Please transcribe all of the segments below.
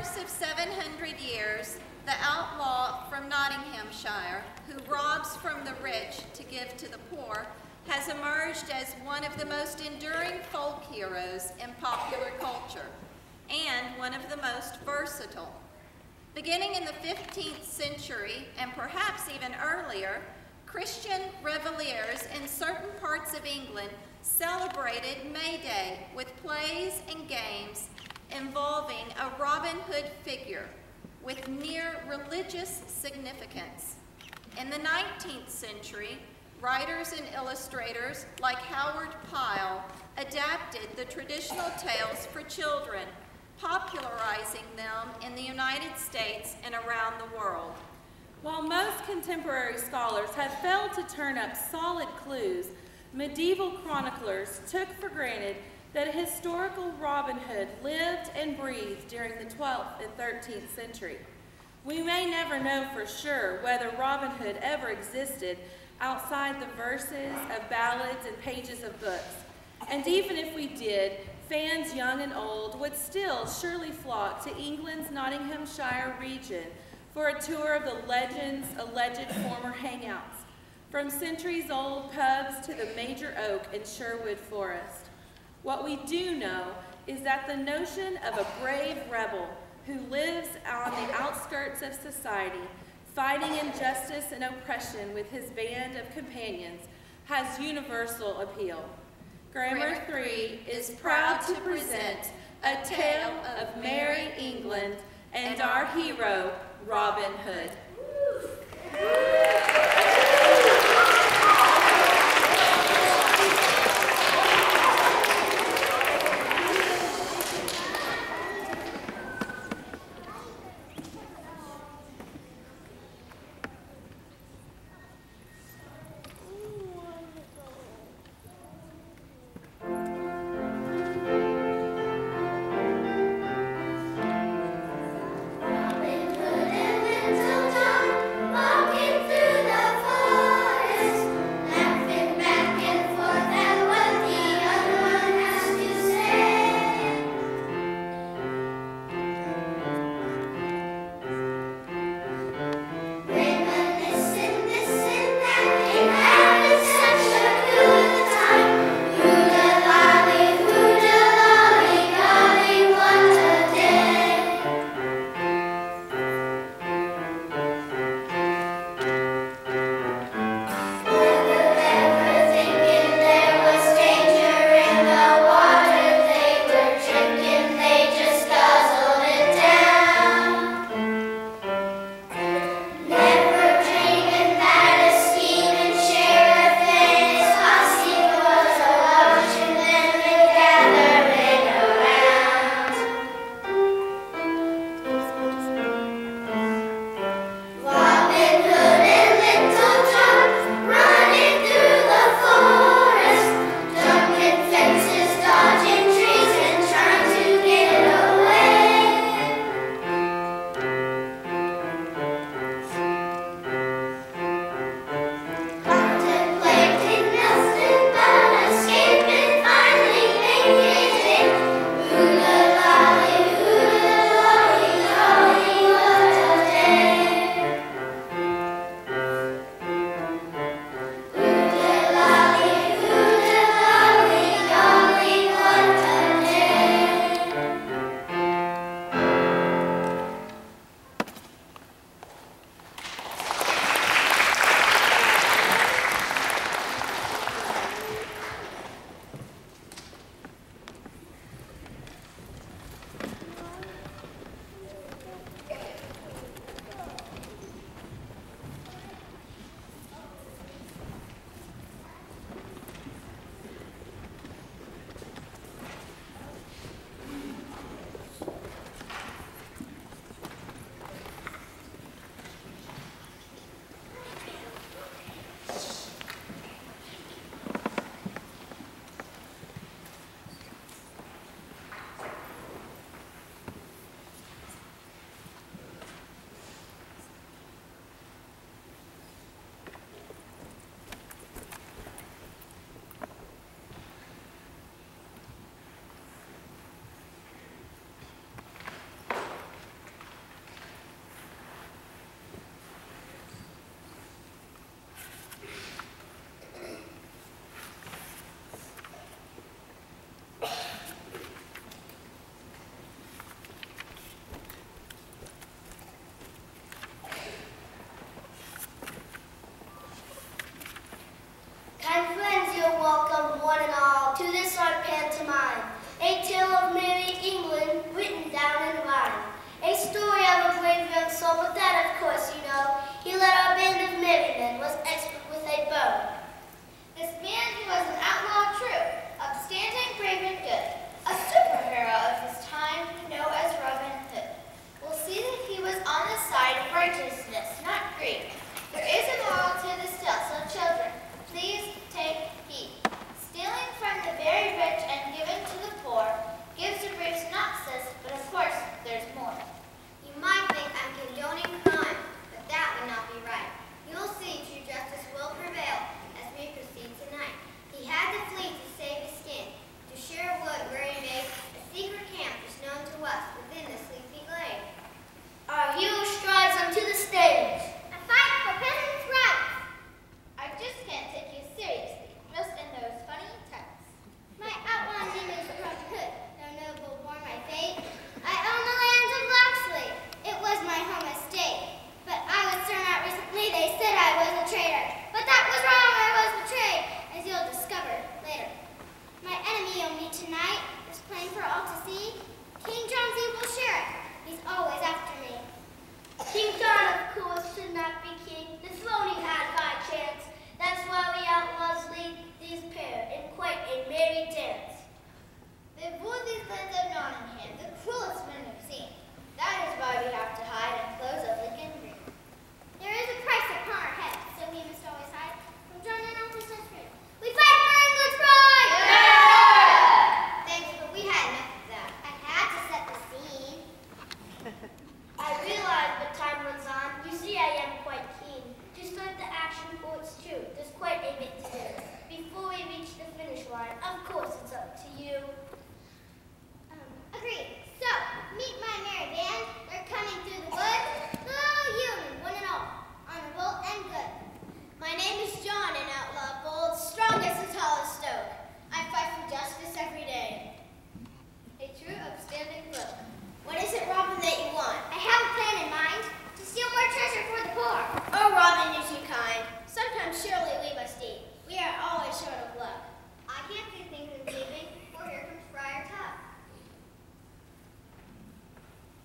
course of 700 years, the outlaw from Nottinghamshire, who robs from the rich to give to the poor, has emerged as one of the most enduring folk heroes in popular culture, and one of the most versatile. Beginning in the 15th century, and perhaps even earlier, Christian Reveliers in certain parts of England celebrated May Day with plays and games involving a Robin Hood figure with near religious significance. In the 19th century, writers and illustrators like Howard Pyle adapted the traditional tales for children, popularizing them in the United States and around the world. While most contemporary scholars have failed to turn up solid clues, medieval chroniclers took for granted that a historical Robin Hood lived and breathed during the 12th and 13th century. We may never know for sure whether Robin Hood ever existed outside the verses of ballads and pages of books. And even if we did, fans young and old would still surely flock to England's Nottinghamshire region for a tour of the legend's alleged former hangouts, from centuries-old pubs to the Major Oak and Sherwood Forest. What we do know is that the notion of a brave rebel who lives on the outskirts of society, fighting injustice and oppression with his band of companions, has universal appeal. Grammar 3 is proud to present a tale of merry England and our hero, Robin Hood. Robin Hood and little tonight is plain for all to see. King John's evil sheriff. He's always after me. King John, of course, should not be king. The throne he had by chance. That's why we outlaws lead these pair in quite a merry dance. They've worn these lands of Nottingham, the cruelest men we've seen. That is why we have to hide in clothes of Lincoln green. There is a price upon our heads, so we must always hide from John and Uncle Sunscreen. We fight for England's pride! Yeah! Thanks, but we had enough of that. I had to set the scene. I realize the time runs on. You see, I am quite keen to start the action, for it's true. There's quite a bit to do. Before we reach the finish line, of course it's up to you. Agreed. So, meet my merry band. They're coming through the woods. Hello, Union, one and all. Honorable and good. My name is John, an outlaw bold, strong as the tallest oak. I fight for justice every day. A true, upstanding foe. What is it, Robin, that you want? I have a plan in mind. To steal more treasure for the poor. Oh, Robin, you're too kind. Sometimes surely we must eat. We are always short of luck. I can't do things in keeping, for here comes Friar Tuck.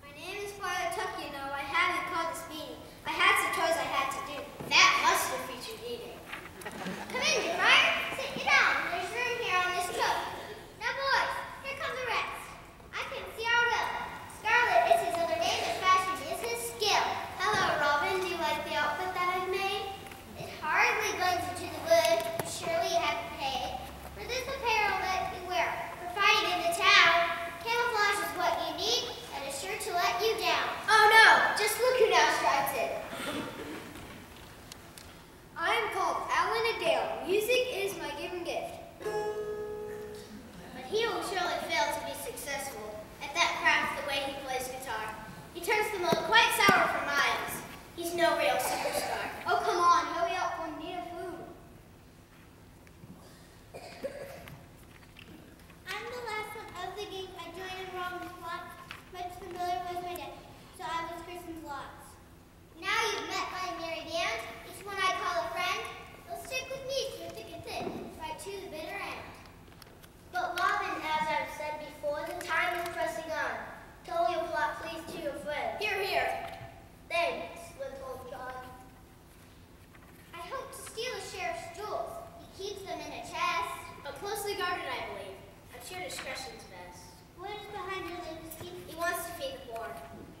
My name is Friar Tuck, you know. I haven't called this meeting. I had some chores I had to do. That must have featured eating. Come in, dear Friar. Sit you down. There's room here on this coat. Now, boys, here come the rest. I can see our Will. Scarlet is his other name, and fashion is his skill. Hello, Robin. Do you like the outfit that I've made? It hardly blends into the wood, but surely you haven't paid. For this apparel that you wear, for fighting in the town, camouflage is what you need, and is sure to let you down. Oh no, just look who now strides in. I am called Alan Adale. Music is my given gift. But he will surely fail to be successful at that craft the way he plays guitar. He turns the mold quite sour for miles. He's no real superstar. Oh, come on, hurry up, we need a food. I'm the last one of the gang. I joined in Robin's plot. Much familiar was my dad, so I was christened Lots. Now you've met my merry band, each one I call a friend. They'll stick with me through thick and thin, right to the bitter end. But Robin, as I've said before, the time is pressing on. Tell your plot, please, to your friend. Hear, hear. Thanks, little John. I hope to steal the sheriff's jewels. He keeps them in a chest. But closely guarded, I believe. I'm sure discretion's best. What is behind your latest teeth? He wants to feed the poor.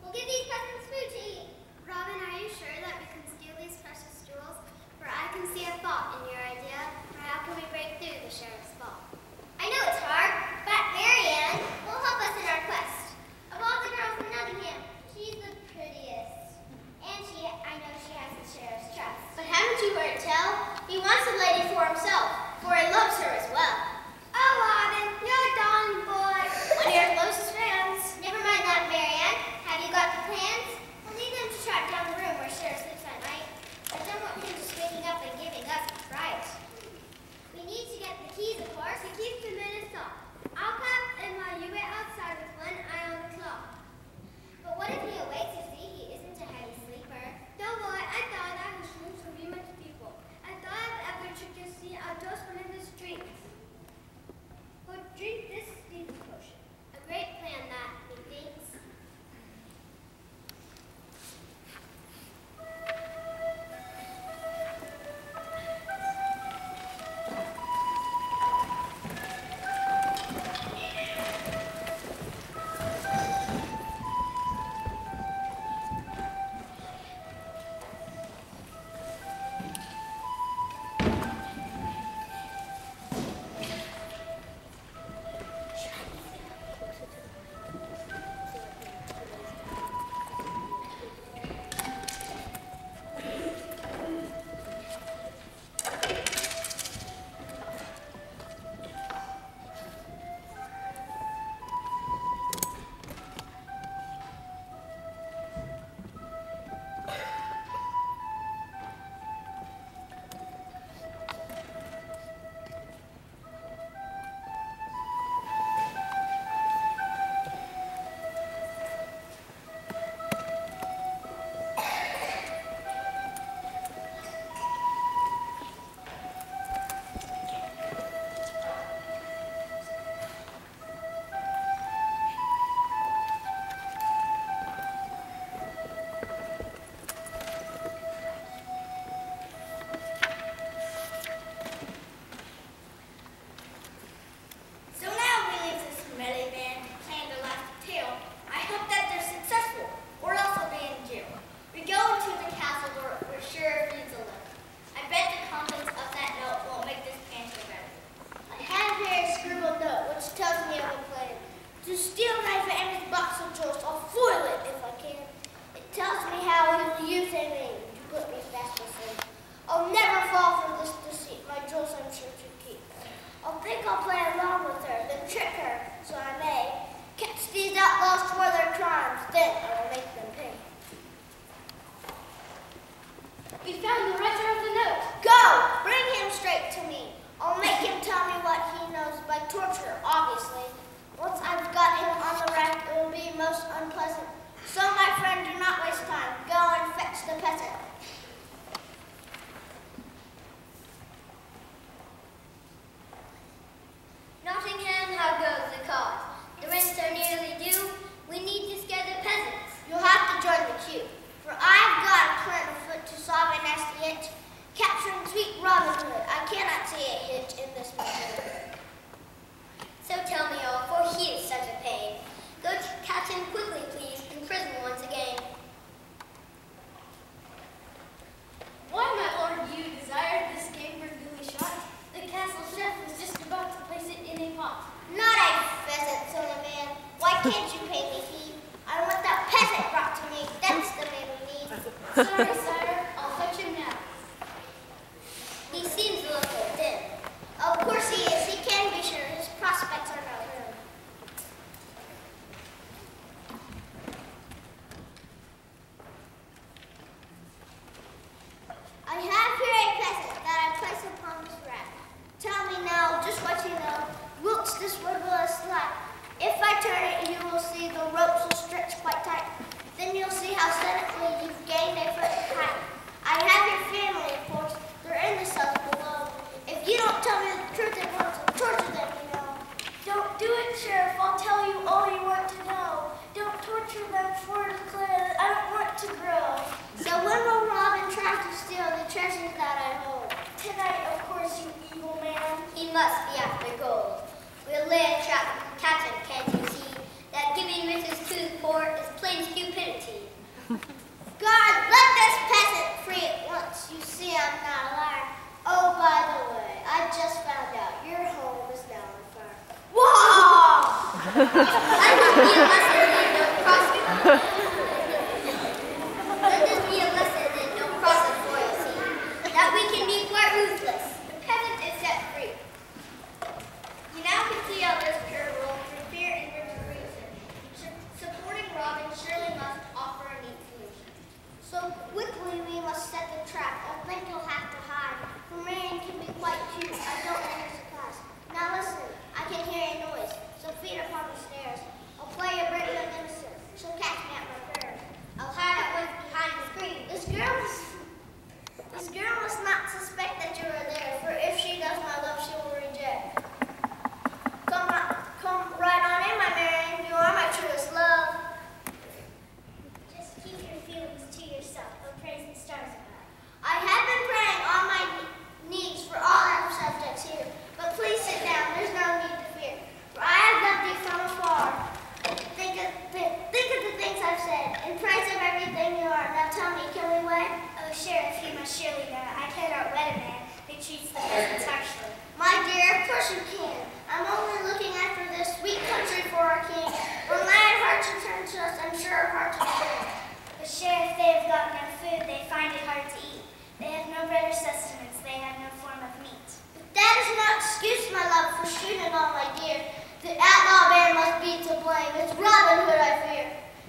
We'll give these peasants food to eat. Robin, are you sure that we can steal these precious jewels? For I can see a fault in your idea. For how can we break through the sheriff's vault? I know it's hard, but Marianne will help us in our quest. Of all the girls in Nottingham, she's the prettiest. And I know she has the sheriff's trust. But haven't you heard tell? He wants a lady for himself, for he loves her as well. Oh, Robin, you're a darling boy. One of your closest fans. Never mind that, Marianne. Have you got the plans? We'll need them to track down the room where Sheriff sleeps at night. I don't want him just waking up and giving us a fright. We need to get the keys, of course, to keep the minutes off. I'll come and while you wait outside with one eye on the clock. But what if he awakes to see he isn't a heavy sleeper? Don't worry, I thought I was rooms would be much people. I thought I'd ever should just see outdoors one of the streets. Or drink this sleep potion. A great plan that, methinks. the peasant. Nottingham, how goes the cause? The rents are nearly due. We need to scare the peasants. You'll have to join the queue, for I've got a plan afoot to solve a nasty itch. Capturing sweet Robin Hood, I cannot see a hitch in this matter. So tell me all, for he is such a pain. Go to catch him quickly, please, in prison once again. Why, my lord, do you desire this game for duly shot? The castle chef was just about to place it in a pot. Not a pheasant, son of man. Why can't you pay me fee? I want that peasant brought to me. That's the man we need. Sorry, sire, I'll fetch him now. He seems a little dim. Of course he is. He can be sure. His prospects are not good. I have here a peasant that I place upon this rack. Tell me now just what you know, whilst this wood will slide. If I turn it, you will see the ropes will stretch quite tight. Then you'll see how suddenly you've gained a foot in height. I have your family, of course. They're in the cells below. If you don't tell me the truth, it wants to torture them, you know. Don't do it, Sheriff. I'll tell you all you want to know. Don't torture them, for it is clear that I don't want to grow. So when will Robin try to steal the treasures that I hold? Tonight, of course, you evil man. He must be after gold. We'll lay a trap, Captain, can't you see? That giving riches to the poor is plain stupidity. God, let this peasant free at once. You see I'm not a liar. Oh, by the way, I just found out your home is now on fire. Whoa! Let this be a lesson that don't cross you. Let this be a lesson that don't cross us royalty. That we can be quite ruthless. The peasant is set free. You now can see how this pure rule through fear and retribution. Supporting Robin surely must offer a neat solution. So quickly we must set the trap. I think you'll have to hide. For Marion can be quite cute. I don't want her surprise. Now listen, I can hear a noise. So feet upon the stairs. I'll play a bit of an innocent. She'll catch me at my prayers. I'll hide at once behind the screen. This girl must not suspect that you are there, for if she does, my love she will reject. Come right on in, my Marion. You are my truest love. Just keep your feelings to yourself, but praise the stars above. I have been praying on my knees for all our subjects here, but please sit down. There's no need to fear, for I have loved you from afar. Think of the things I've said, in praise of everything you are. Now tell me, can we wed? Oh, Sheriff, you must surely know I cannot wed a man who treats the peasants harshly. My dear, of course you can. I'm only looking after this sweet country for our king. When lion hearts return to us, I'm sure our hearts will sing. But Sheriff, they have got no food, they find it hard to eat. They have no bread or sustenance, they have no form of meat. But that is no excuse, my love, for shooting all my dear. The outlaw bear must be to blame. It's Robin Hood I fear.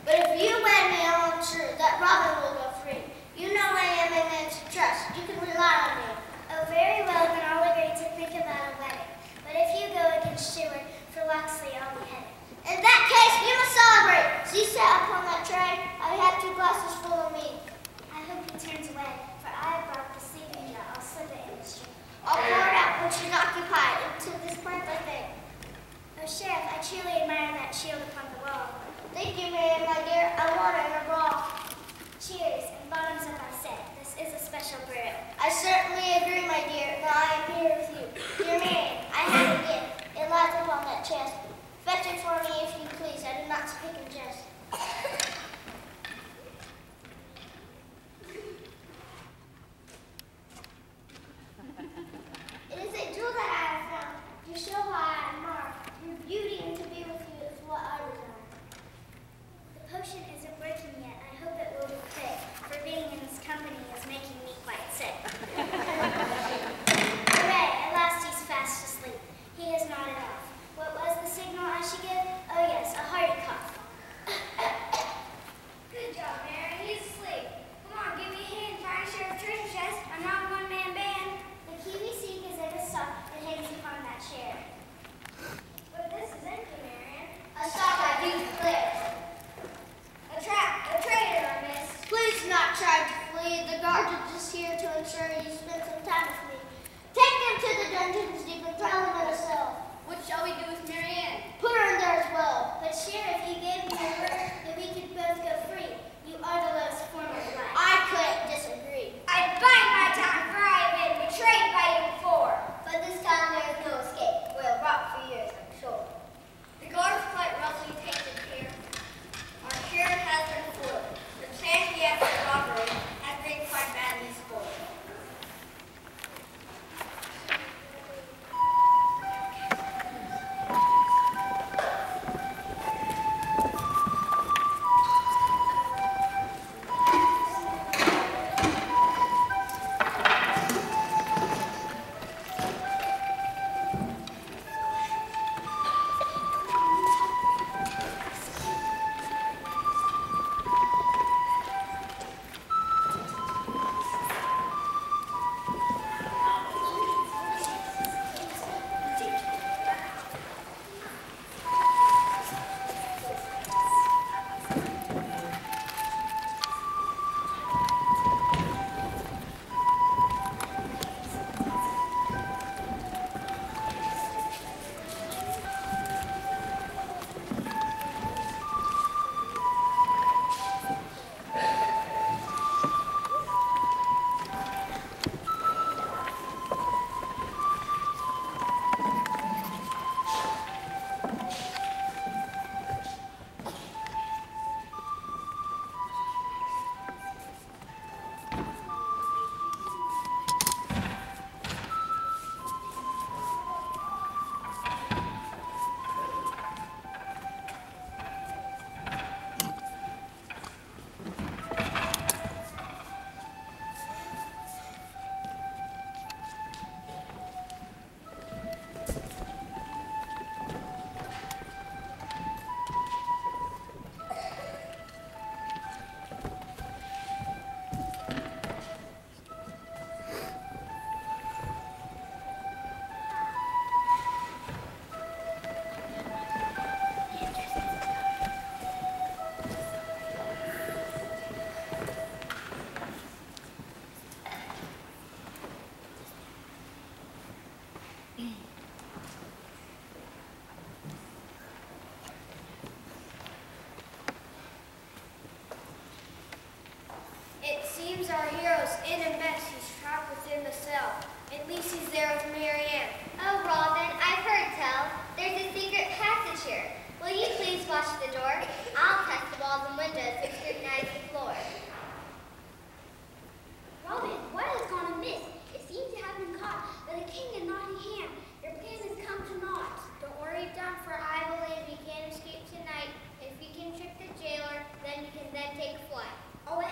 But if you wed me, I'm sure that Robin will go free. You know I am a man to trust. You can rely on me. Oh, very well, then I'll agree to think about a wedding. But if you go against Stewart, for Locksley I'll be headed. In that case, we must celebrate. See, sat upon that tray. I have 2 glasses full of mead. I hope he turns away, for I have brought the sleeping draught. I'll slip it in the stream. I'll pour it out, which is occupied, into this plant I think. Oh, Sheriff, I truly admire that shield upon the wall. Thank you, Marion, my dear. I want it in a brawl. Cheers, and bottoms up I said. This is a special brew. I certainly agree, my dear. Now I am here with you. Dear Marion, I have a gift. It lies upon that chest. Fetch it for me if you please. I do not speak in jest. It is a jewel that I have found. To show how I admire your beauty, and to be with you is what I desire. The potion isn't working yet. I hope it will be quick, for being in this company is making me quite sick. Hooray, at last he's fast the door. I'll test the walls and windows and scrutinize the floor. Robin, what has gone amiss? It seems to have been caught by the king in Nottingham. Your plan has come to naught. Don't worry, John, for I believe you can escape tonight. If you can trick the jailer, then you can then take flight. Away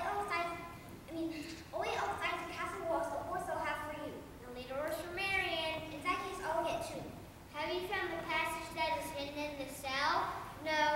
outside the castle walls, the horse I'll have for you. No need orders for Marian. In that case, I'll get two. Have you found the passage that is hidden in the cell? No,